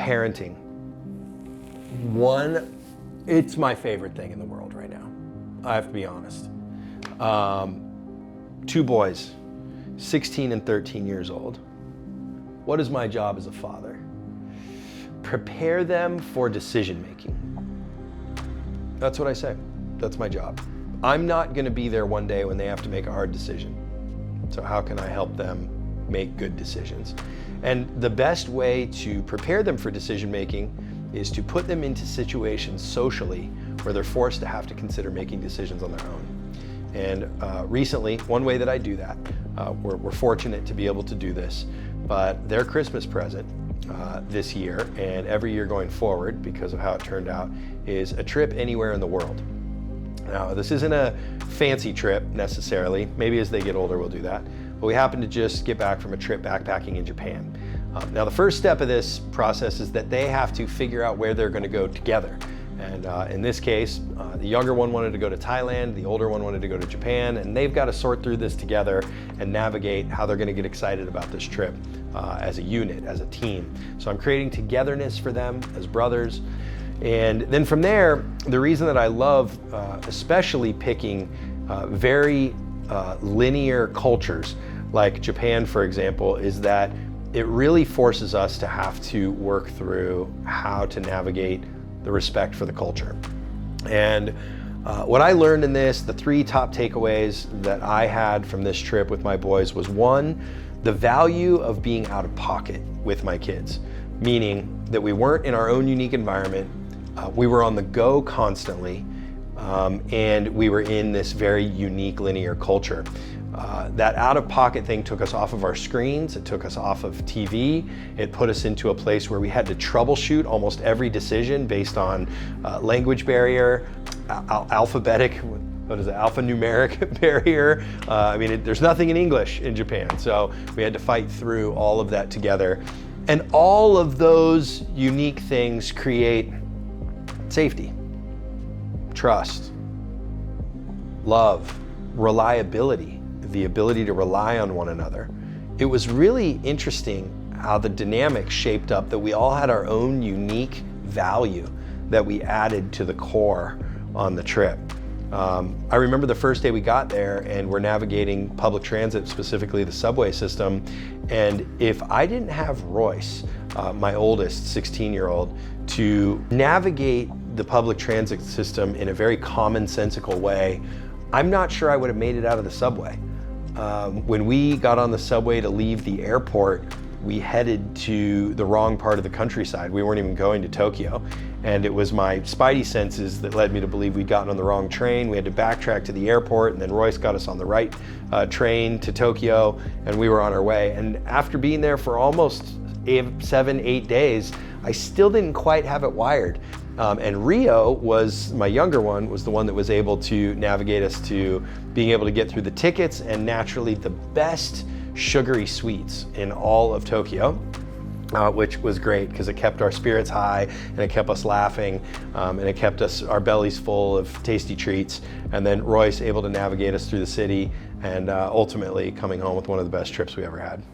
Parenting. It's my favorite thing in the world right now. I have to be honest. 2 boys, 16 and 13 years old. What is my job as a father? Prepare them for decision making. That's what I say. That's my job. I'm not going to be there one day when they have to make a hard decision. So how can I help them make good decisions? And the best way to prepare them for decision making is to put them into situations socially where they're forced to have to consider making decisions on their own. And recently, one way that I do that, we're fortunate to be able to do this, but their Christmas present this year and every year going forward, because of how it turned out, is a trip anywhere in the world. Now, this isn't a fancy trip necessarily. Maybe as they get older we'll do that. But we happen to just get back from a trip backpacking in Japan. Now, the first step of this process is that they have to figure out where they're going to go together. And in this case, the younger one wanted to go to Thailand, the older one wanted to go to Japan, and they've got to sort through this together and navigate how they're going to get excited about this trip as a unit, as a team. So I'm creating togetherness for them as brothers. And then from there, the reason that I love especially picking very linear cultures like Japan, for example, is that it really forces us to have to work through how to navigate the respect for the culture. And what I learned in this, the 3 top takeaways that I had from this trip with my boys was 1, the value of being out of pocket with my kids, meaning that we weren't in our own unique environment, we were on the go constantly, and we were in this very unique linear culture. That out-of-pocket thing took us off of our screens, it took us off of TV, it put us into a place where we had to troubleshoot almost every decision based on language barrier, alphabetics alphanumeric barrier. There's nothing in English in Japan, so we had to fight through all of that together. And all of those unique things create safety, trust, love, reliability, the ability to rely on one another. It was really interesting how the dynamic shaped up that we all had our own unique value that we added to the core on the trip. I remember the first day we got there and we're navigating public transit, specifically the subway system, and if I didn't have Royce, my oldest 16-year-old, to navigate the public transit system in a very commonsensical way, I'm not sure I would have made it out of the subway. When we got on the subway to leave the airport, we headed to the wrong part of the countryside. We weren't even going to Tokyo. And it was my spidey senses that led me to believe we'd gotten on the wrong train. We had to backtrack to the airport, and then Royce got us on the right train to Tokyo, and we were on our way. And after being there for almost 7-8 days, I still didn't quite have it wired. And Rio was, my younger one, was the one that was able to navigate us to being able to get through the tickets and naturally the best sugary sweets in all of Tokyo, which was great because it kept our spirits high and it kept us laughing, and it kept our bellies full of tasty treats. And then Royce able to navigate us through the city and ultimately coming home with one of the best trips we ever had.